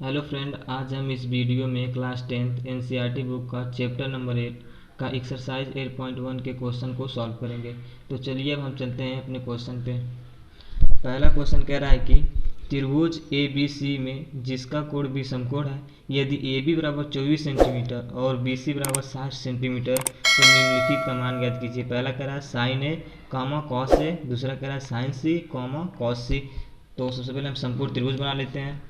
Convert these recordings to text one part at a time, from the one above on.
Hello friend, आज हम इस वीडियो में क्लास 10th एनसीईआरटी बुक का चैप्टर नंबर 8 का एक्सरसाइज 8.1 के क्वेश्चन को सॉल्व करेंगे। तो चलिए अब हम चलते हैं अपने क्वेश्चन पे। पहला क्वेश्चन कह रहा है कि त्रिभुज ए बी सी में जिसका कोण भी समकोण है, यदि ए बी बराबर 24 सेंटीमीटर और बी सी बराबर 60 सेंटीमीटर तो निम्नलिखित का मान ज्ञात कीजिए। पहला कह रहा है sign A comma cos A, दूसरा कह रहा है साइन सी कॉमा कॉस सी। तो सबसे पहले हम समकोण त्रिभुज बना लेते हैं।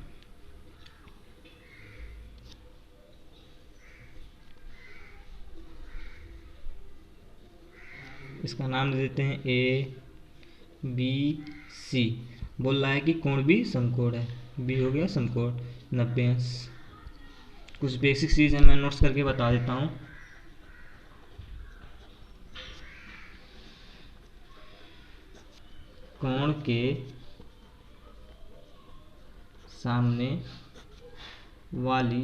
इसका नाम दे देते हैं ए बी सी। बोल रहा है कि कोण भी समकोण है, बी हो गया समकोण 90 अंश। कुछ बेसिक चीज़ है, मैं नोट्स करके बता देता हूँ। कोण के सामने वाली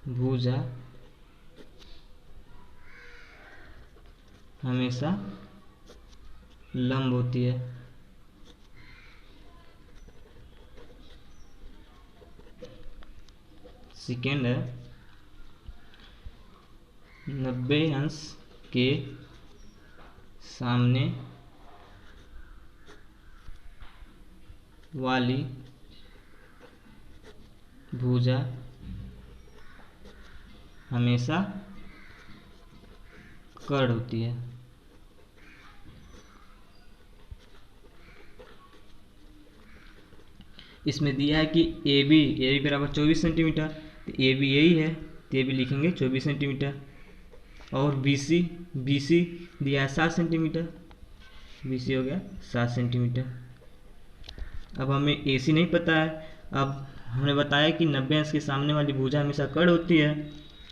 भुजा हमेशा लंब होती है। सेकेंड है 90 अंश के सामने वाली भुजा हमेशा कर्ण होती है। इसमें दिया है कि ए बी बराबर 24 सेंटीमीटर, तो ए बी यही है, तो ए बी लिखेंगे 24 सेंटीमीटर। और बी सी दिया है 7 सेंटीमीटर, बी सी हो गया 7 सेंटीमीटर। अब हमें ए सी नहीं पता है। अब हमने बताया कि 90 अंश के सामने वाली भुजा हमेशा कर्ण होती है,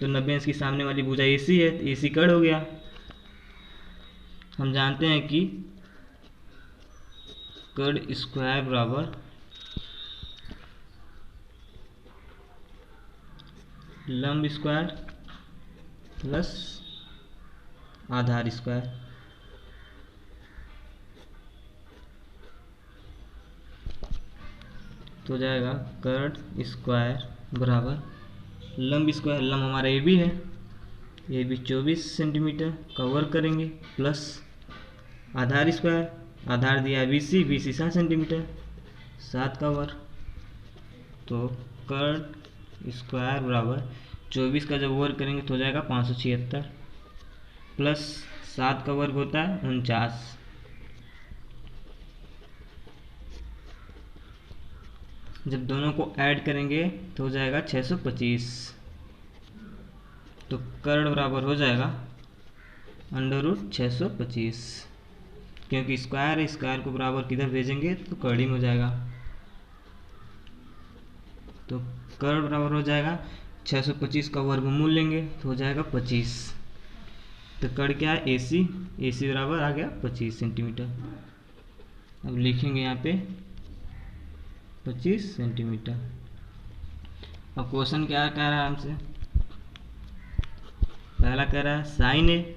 तो 90 अंश की सामने वाली भुजा ए सी है, तो ए सी कर्ण हो गया। हम जानते हैं कि कर्ण स्क्वायर बराबर लंब स्क्वायर प्लस आधार स्क्वायर। तो जाएगा कर्ण स्क्वायर बराबर लंब स्क्वायर, लंब हमारा ए बी है, ए बी 24 सेंटीमीटर का वर्ग करेंगे प्लस आधार स्क्वायर, आधार दिया बी सी 7 सेंटीमीटर, 7 का वर्ग। तो कर्ण स्क्वायर बराबर 24 का जब वर्ग करेंगे तो हो जाएगा 576 प्लस 7 का वर्ग होता है 49। जब दोनों को ऐड करेंगे तो हो जाएगा 625। तो कर्ण बराबर हो जाएगा √625, क्योंकि स्क्वायर है, स्क्वायर को बराबर किधर भेजेंगे तो कर्ण में हो जाएगा। तो कर्ण बराबर हो जाएगा 625 का वर्गमूल लेंगे तो हो जाएगा 25। तो कर्ण क्या है ए सी बराबर आ गया 25 सेंटीमीटर। अब लिखेंगे यहाँ पे 25 सेंटीमीटर। अब क्वेश्चन क्या कह रहा है हमसे, पहला कह रहा है साइन ए,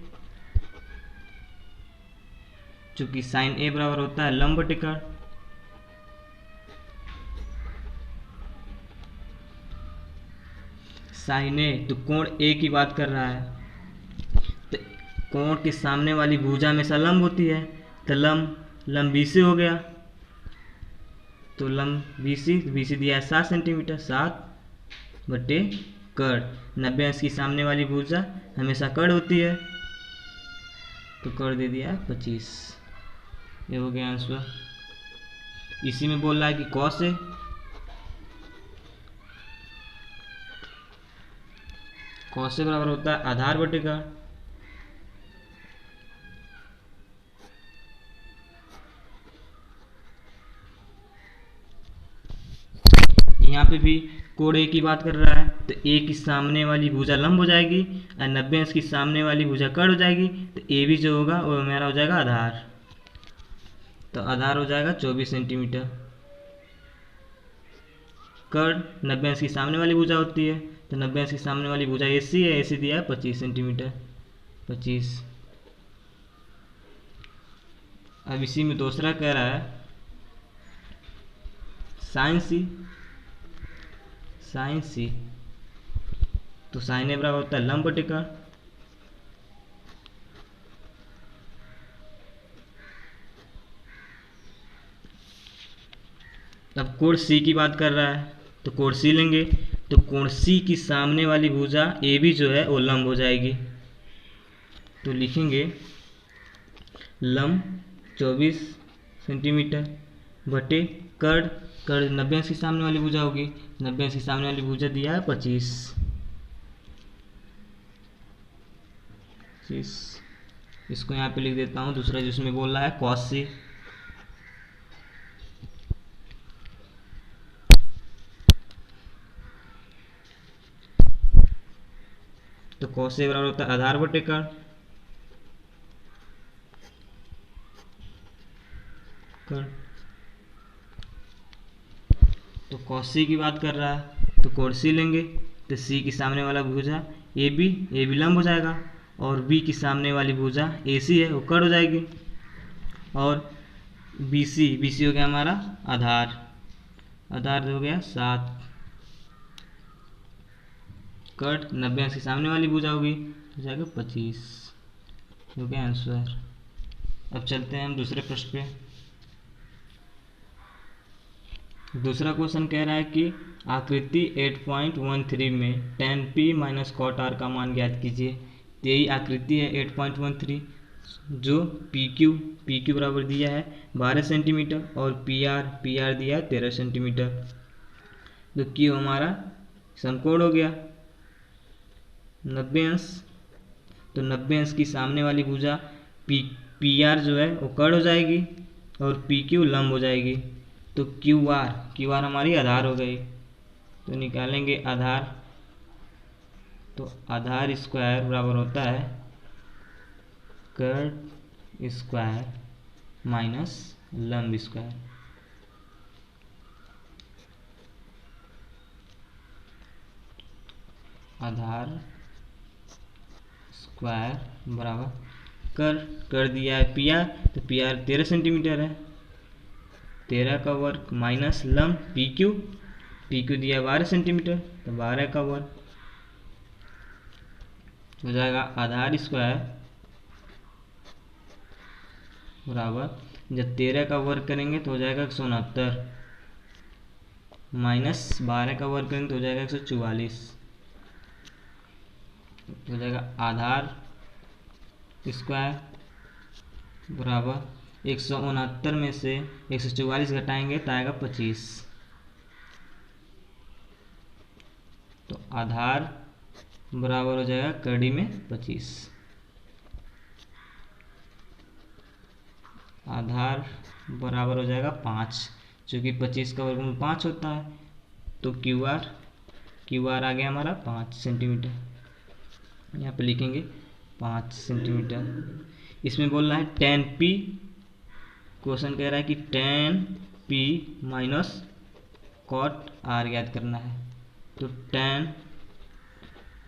चूंकि साइन ए बराबर होता है लंब बटे कर्ण, साइन ए तो कोण ए की बात कर रहा है, तो कोण के सामने वाली भुजा हमेशा लंब होती है, तो लंब बी सी हो गया। तो लंब बी सी दिया है 7 सेंटीमीटर, 7 बटे कर्ण। 90 अंश की सामने वाली भुजा हमेशा कर्ण होती है, तो कर्ण दे दिया है 25। ये हो गया आंसर। इसी में बोल रहा है कि कॉस है, कॉस से बराबर होता है आधार बटे कर्ण। यहाँ पे भी कोण ए की बात कर रहा है, तो ए की सामने वाली भुजा लंब हो जाएगी और 90 अंश की सामने वाली भुजा कर्ण हो जाएगी, तो ए भी जो होगा वो हमारा हो जाएगा आधार। तो आधार हो जाएगा 24 सेंटीमीटर। कर्ण 90 अंश की सामने वाली भुजा होती है, तो 90 अंश की सामने वाली भुजा ए सी है, ए सी दिया है 25 सेंटीमीटर, 25। अब इसी में दूसरा कह रहा है साइन सी, साइन सी, तो साइन ए बराबर होता है लंब बटे कर्ण। अब कोण सी की बात कर रहा है, तो कोण सी लेंगे, तो कोण सी की सामने वाली भुजा ए बी जो है वो लंब हो जाएगी। तो लिखेंगे लंब 24 सेंटीमीटर बटे कर्ण, कर्ण 90 अंश की सामने वाली भुजा होगी, 90 अंश की सामने वाली भुजा दिया है 25। इसको यहाँ पे लिख देता हूँ, दूसरा जिसमें बोल रहा है cos सी, तो cos से बराबर होता है आधार बटे कर्ण, तो cos सी की बात कर रहा है, तो कोण सी लेंगे, तो सी की सामने वाला भुजा ए बी लंब हो जाएगा, और बी की सामने वाली भुजा ए सी है वो कर्ण हो जाएगी, और बी सी हो गया हमारा आधार, आधार हो गया 7, कर्ण 90 अंश की सामने वाली भुजा होगी, हो जाएगा 25, हो गया आंसर। अब चलते हैं हम दूसरे प्रश्न पे। दूसरा क्वेश्चन कह रहा है कि आकृति 8.13 में tan p minus cot r का मान ज्ञात कीजिए। तो यही आकृति है 8.13, जो पी क्यू बराबर दिया है 12 सेंटीमीटर और पी आर दिया है 13 सेंटीमीटर। तो क्यू हमारा समकोण हो गया 90 अंश, तो 90 अंश की सामने वाली भुजा पी आर जो है वो कर्ण हो जाएगी और पी क्यू लंब हो जाएगी। तो क्यू आर हमारी आधार हो गई, तो निकालेंगे आधार, तो आधार स्क्वायर बराबर होता है कर्ण स्क्वायर माइनस लंब स्क्वायर। आधार स्क्वायर बराबर कर्ण, कर दिया है पी आर, तो पी आर 13 सेंटीमीटर है, 13 का वर्ग माइनस लंब पी क्यू दिया 12 सेंटीमीटर, तो 12 का वर्ग हो जाएगा आधार स्क्वायर बराबर, जब 13 का वर्ग करेंगे तो हो जाएगा 169, माइनस 12 का वर्ग करेंगे तो हो जाएगा 144, हो जाएगा आधार स्क्वायर बराबर 169 में से 144 घटाएंगे तो आएगा 25, तो आधार बराबर हो जाएगा कड़ी में 25, आधार बराबर हो जाएगा 5, चूँकि 25 का वर्गमूल 5 होता है, तो क्यू आर आ गया हमारा 5 सेंटीमीटर, यहाँ पे लिखेंगे 5 सेंटीमीटर। इसमें बोल रहा है tan p, क्वेश्चन कह रहा है कि tan p minus cot r याद करना है, तो tan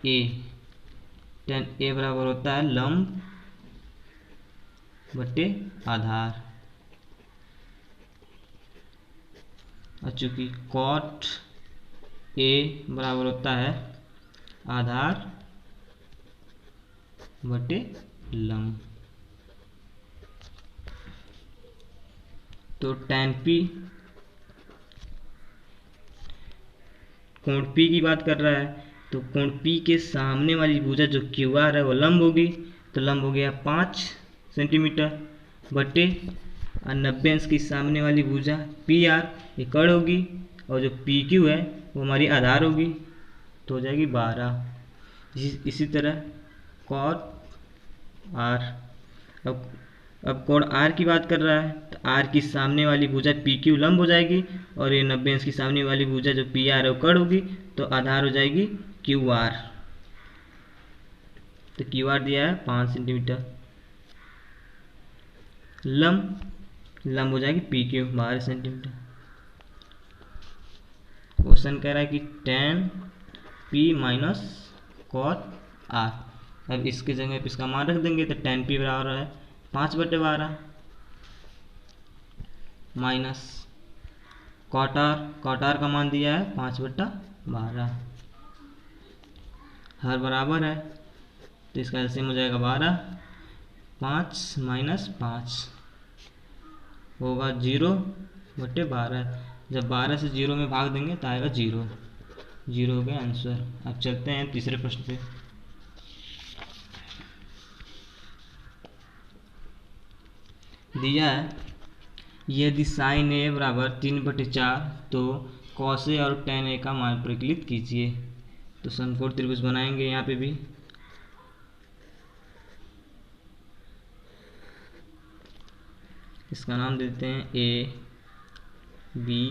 a बराबर होता है लंब बटे आधार, और चूंकि cot a बराबर होता है आधार बटे लंब, तो tan p कोण P की बात कर रहा है, तो कोण P के सामने वाली भुजा जो क्यू आर है वो लंब होगी, तो लंब हो गया 5 सेंटीमीटर बटे 90 अंश की सामने वाली भुजा पी आर ये कर्ण होगी, और जो पी क्यू है वो हमारी आधार होगी, तो हो जाएगी 12। इसी तरह cot r, अब कोण r की बात कर रहा है, तो r की सामने वाली भुजा पी क्यू लंब हो जाएगी, और ये 90 अंश की सामने वाली भुजा जो पी आर है वो कर्ण होगी, तो आधार हो जाएगी क्यू आर, तो क्यू आर दिया है 5 सेंटीमीटर, लंब हो जाएगी पी क्यू 12 सेंटीमीटर। क्वेश्चन कह रहा है कि tan p minus cot r, अब इसके जगह पे इसका मान रख देंगे, तो tan p बराबर है 5/12 माइनस cot r का मान दिया है 5/12, 12। हर बराबर है तो इसका एलसीएम हो जाएगा 12। 5 माइनस 5 होगा 0/12। जब 12 से 0 में भाग देंगे तो आएगा 0। 0 हो गया आंसर। अब चलते हैं तीसरे प्रश्न पे। दिया है यदि साइन ए बराबर 3/4 तो कॉस ए और टेन ए का मान परिकलित कीजिए। तो समकोण त्रिभुज बनाएंगे यहाँ पे भी। इसका नाम देते हैं A B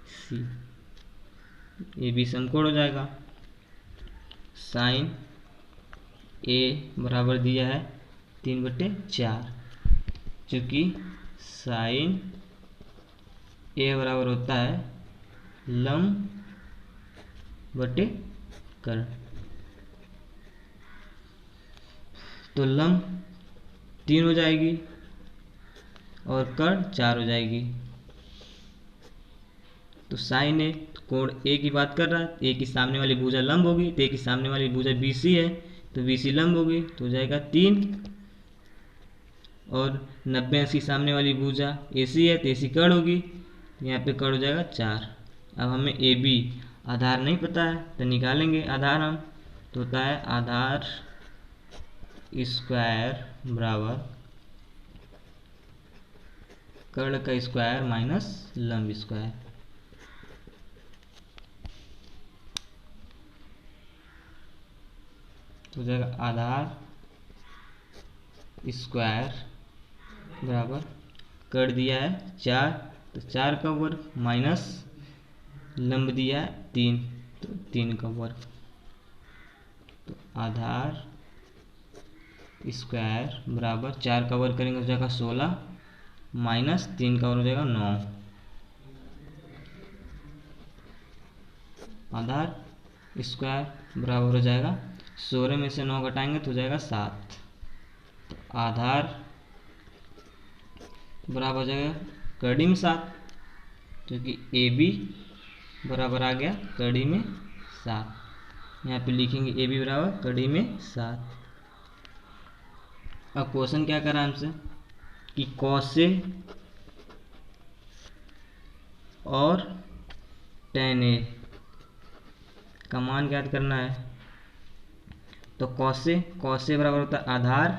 C. A B समकोण हो जाएगा। साइन ए बराबर दिया है 3/4, चूँकि साइन ए बराबर होता है लंब बटे कर्ण। तो लंब 3 हो जाएगी और कर्ण 4 हो जाएगी। तो साइन ए कोण ए की बात कर रहा है, ए की सामने वाली भुजा लंब होगी, तो ए की सामने वाली भुजा बीसी है तो बीसी लंब होगी तो हो जाएगा 3। और 90 अंश की सामने वाली भुजा एसी है तो एसी कर्ण होगी, यहाँ पे कर्ण हो जाएगा 4। अब हमें ए बी आधार नहीं पता है तो निकालेंगे आधार हम। तो होता है आधार स्क्वायर बराबर कर्ण का स्क्वायर माइनस लंब स्क्वायर। तो हो जाएगा आधार स्क्वायर बराबर कर्ण दिया है 4 तो 4 का वर्ग माइनस लंब दिया है 3 तो 3 का वर्ग। तो आधार स्क्वायर बराबर 4 का वर्ग करेंगे हो जाएगा 16 माइनस 3 का वर्ग हो जाएगा 9। आधार स्क्वायर बराबर हो जाएगा 16 में से 9 घटाएंगे तो हो जाएगा 7। तो आधार बराबर हो जाएगा कड़ी में 7, क्योंकि ए बी बराबर आ गया कड़ी में 7। यहाँ पे लिखेंगे ए बी बराबर कड़ी में 7। अब क्वेश्चन क्या करा हमसे कि कॉस ए और टेन ए का मान ज्ञात करना है। तो कॉस ए बराबर होता है आधार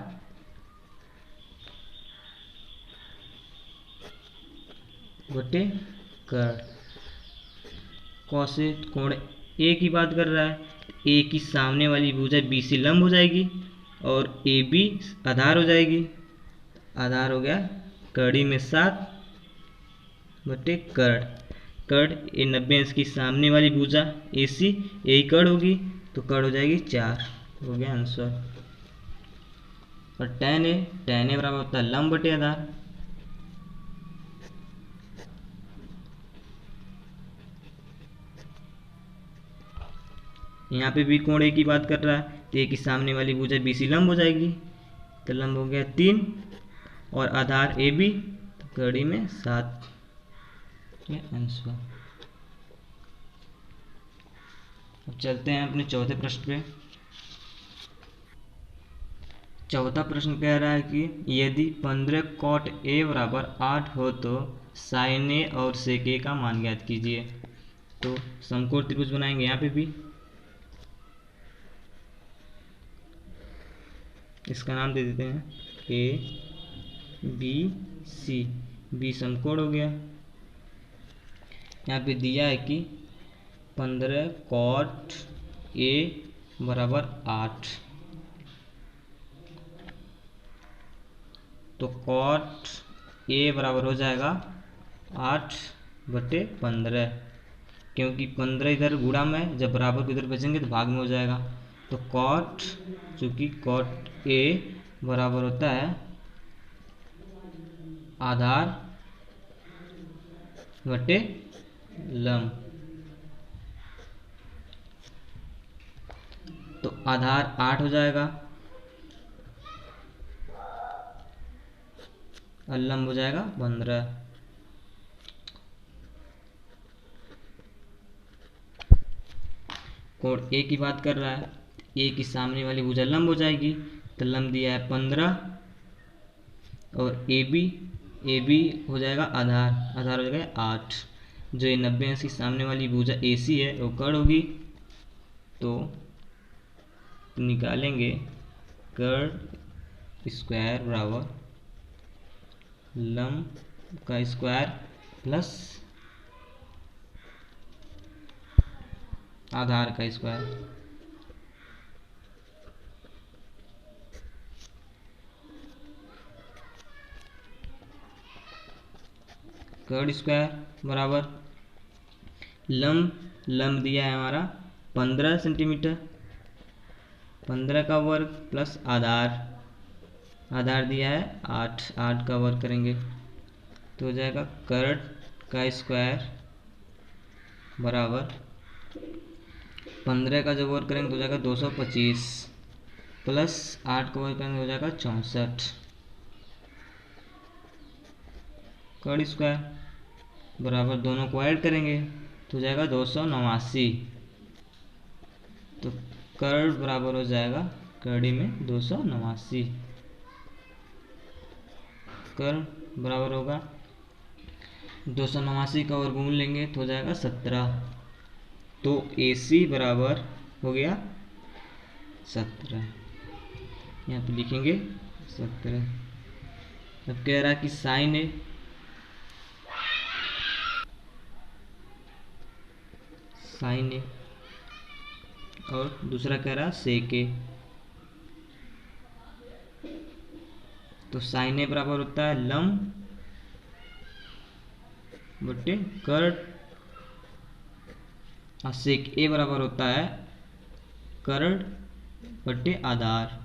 बटे कर्ण। कॉस ए कोण ए की बात कर रहा है, ए की सामने वाली भुजा बी सी लंब हो जाएगी और ए बी आधार हो जाएगी। आधार हो गया कड़ी में 7 बटे कर्ण। कर्ण ए 90 अंश की सामने वाली भुजा ए सी यही कर्ण होगी तो कर्ण हो जाएगी 4। हो गया आंसर। और टेन ए बराबर होता है लंब बटे आधार। यहाँ पे भी कोण ए की बात कर रहा है तो ए की सामने वाली भुजा बी सी लंब हो जाएगी तो लंब हो गया 3 और आधार ए बी तो कड़ी में 7। आंसर। अब चलते हैं अपने चौथे प्रश्न पे। चौथा प्रश्न कह रहा है कि यदि 15 कॉट ए बराबर 8 हो तो साइन ए और सेक ए का मान ज्ञात कीजिए। तो समकोण त्रिभुज बनाएंगे यहाँ पे भी। इसका नाम दे देते हैं ए बी सी। बी समकोण हो गया। यहाँ पे दिया है कि 15 कॉट ए बराबर 8। तो कॉट ए बराबर हो जाएगा 8/15, क्योंकि 15 इधर गुणा में जब बराबर को इधर बचेंगे तो भाग में हो जाएगा। तो कॉट चूंकि कॉट ए बराबर होता है आधार बटे लंब। तो आधार 8 हो जाएगा और लंब हो जाएगा 15। कोण ए की बात कर रहा है, ए की सामने वाली भुजा लंब हो जाएगी, तो लंब दिया है 15 और ए बी हो जाएगा आधार, आधार हो जाएगा 8। जो ये 90 अंश की सामने वाली भुजा ए सी है वो कर्ण होगी, तो निकालेंगे कर्ण स्क्वायर बराबर लंब का स्क्वायर प्लस आधार का स्क्वायर। कर्ण स्क्वायर बराबर लंब दिया है हमारा 15 सेंटीमीटर, 15 का वर्ग प्लस आधार दिया है 8 का वर्ग करेंगे तो हो जाएगा कर्ण का स्क्वायर बराबर 15 का जब वर्ग करेंगे तो हो जाएगा 225 प्लस 8 का वर्ग करेंगे हो जाएगा 64। कर्ण स्क्वायर बराबर दोनों को ऐड करेंगे तो हो जाएगा 289। तो कर्ण बराबर हो जाएगा कड़ी में 289। कर्ण बराबर होगा 289 का वर्गमूल लेंगे तो हो जाएगा 17। तो AC बराबर हो गया 17, यहाँ पे लिखेंगे 17। अब कह रहा है कि साइन ए और दूसरा कह रहा सेक ए। तो साइन ए बराबर होता है लंब बटे कर्ण और सेक ए बराबर होता है कर्ण बटे आधार।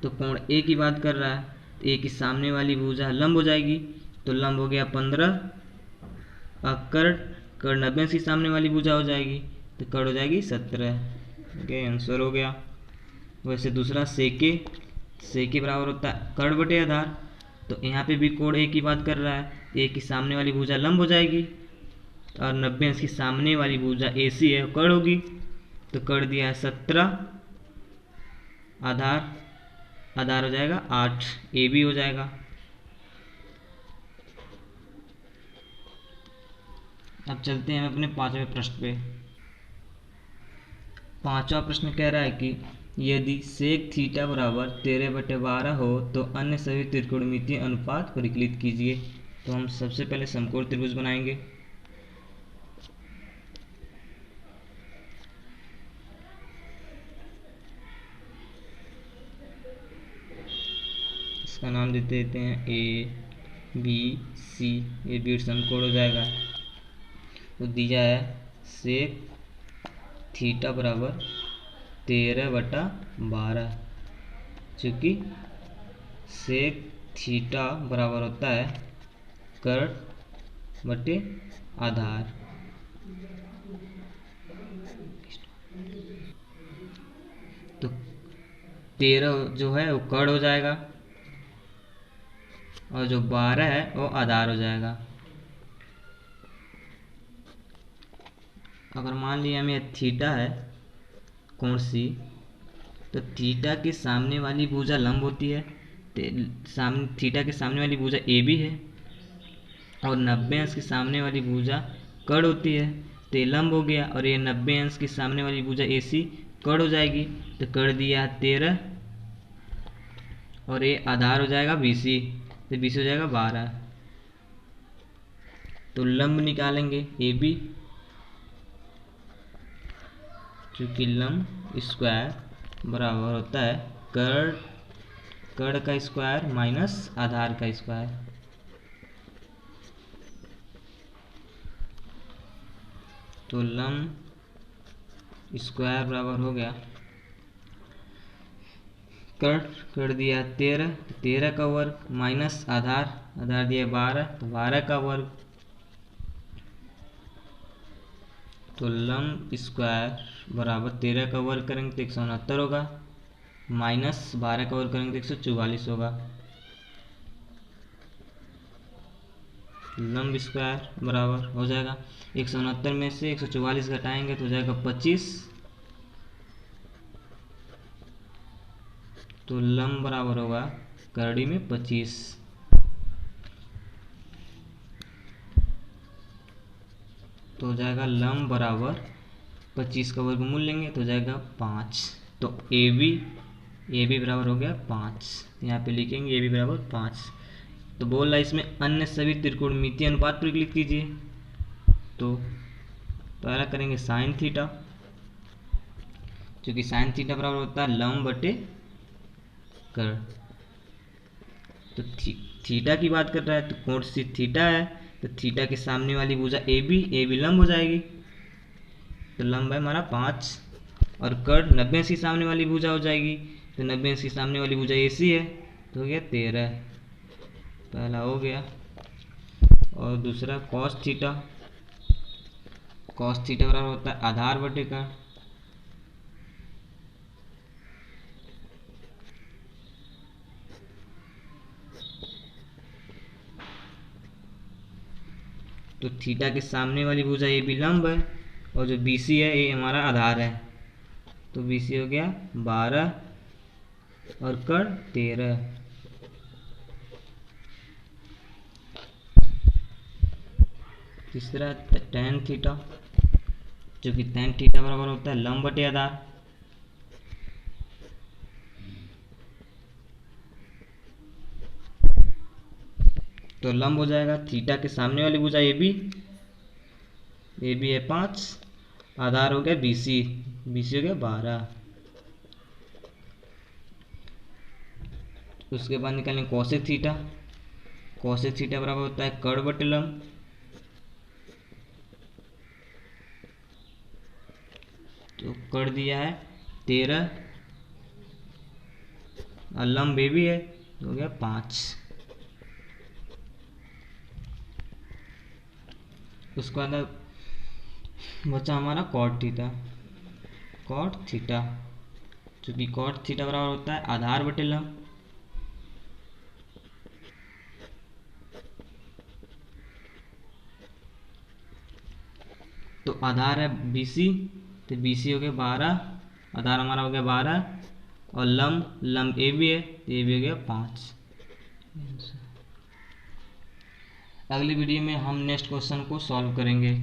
तो कोण ए की बात कर रहा है, तो ए की सामने वाली भुजा लंब हो जाएगी, तो लंब हो गया 15 और कर्ण 90 की सामने वाली भुजा हो जाएगी, तो कर्ण हो जाएगी 17। ओके, आंसर हो गया। वैसे दूसरा सेके बराबर होता है कर्ण बटे आधार, तो यहाँ पे भी कोण ए की बात कर रहा है, ए की सामने वाली भुजा लंब हो जाएगी और 90 अंश की सामने वाली भुजा AC है कर्ण होगी, तो कर्ण दिया है 17, आधार हो जाएगा 8, AB हो जाएगा। अब चलते हैं अपने 5वें प्रश्न पे। 5वां प्रश्न कह रहा है कि यदि सेक थीटा बराबर 13/12 हो तो अन्य सभी त्रिकोणमितीय अनुपात परिकलित कीजिए। तो हम सबसे पहले समकोण त्रिभुज बनाएंगे। इसका नाम देते हैं ABC, ये बीट समकोण हो जाएगा। तो दिया है सेक थीटा बराबर 13/12, चूँकि सेक थीटा बराबर होता है कर्ण बटे आधार। तो 13 जो है वो कर्ण हो जाएगा और जो 12 है वो आधार हो जाएगा। अगर मान लिया हमें थीटा है कोण सी, तो थीटा के सामने वाली भुजा लंब होती है, थीटा के सामने वाली भुजा AB है और 90 अंश के सामने वाली भुजा कर्ण होती है, तो ये लंब हो गया और ये 90 अंश के सामने वाली भुजा AC कर्ण हो जाएगी। तो कर्ण दिया है 13 और ये आधार हो जाएगा BC, तो BC हो जाएगा 12। तो लंब निकालेंगे AB, चूँकि लंब स्क्वायर बराबर होता है कर्ण का स्क्वायर माइनस आधार का स्क्वायर। तो लंब स्क्वायर बराबर हो गया कर्ण दिया 13 का वर्ग माइनस आधार दिया 12, तो 12 का वर्ग। तो लंब स्क्वायर बराबर 13 का वर्ग करेंगे तो 169 होगा, माइनस 12 का वर्ग करेंगे तो 144 होगा। लंब स्क्वायर बराबर हो जाएगा 169 में से 144 घटाएंगे तो हो जाएगा 25, तो लंब बराबर होगा करड़ी में 25, तो हो जाएगा लंब बराबर 25 का वर्गमूल लेंगे तो हो जाएगा 5, तो ए बी बराबर हो गया 5, यहाँ पे लिखेंगे ए बी बराबर 5। तो बोल रहा है इसमें अन्य सभी त्रिकोणमितीय अनुपात पर क्लिक कीजिए, तो पहला करेंगे साइन थीटा, क्योंकि साइन थीटा बराबर होता है लंब बटे कर। तो थीटा की बात कर रहा है तो कोण सी थीटा है, तो थीटा के सामने वाली भुजा ए बी लंब हो जाएगी, तो लंब है हमारा 5, और कर 90 की सामने वाली भुजा हो जाएगी, तो 90 की सामने वाली भुजा ए सी है, तो हो गया 13, पहला हो गया। और दूसरा कॉस थीटा बराबर होता है आधार बटे का, तो थीटा के सामने वाली भुजा ए बी लंब है और जो बी सी है ये हमारा आधार है, तो बी सी हो गया 12 और कर 13। तीसरा टेन थीटा, जो कि टेन थीटा बराबर होता है लंब बटे आधार, तो लंब हो जाएगा थीटा के सामने वाली भुजा ए बी है 5, आधार हो गया बी सी हो गया 12। उसके बाद निकालेंगे कोसेक थीटा बराबर होता है कर्ण बटे लंब, तो कर दिया है 13 और लंब ए भी है, तो हो गया 5। उसके बाद बचा हमारा कॉट थीटा, चूंकि कॉट थीटा बराबर होता है आधार बटे लंब, तो आधार है BC, तो BC हो गया 12, आधार हमारा हो गया 12, और लंब ए भी है, तो ए भी हो गया 5। अगली वीडियो में हम नेक्स्ट क्वेश्चन को सॉल्व करेंगे।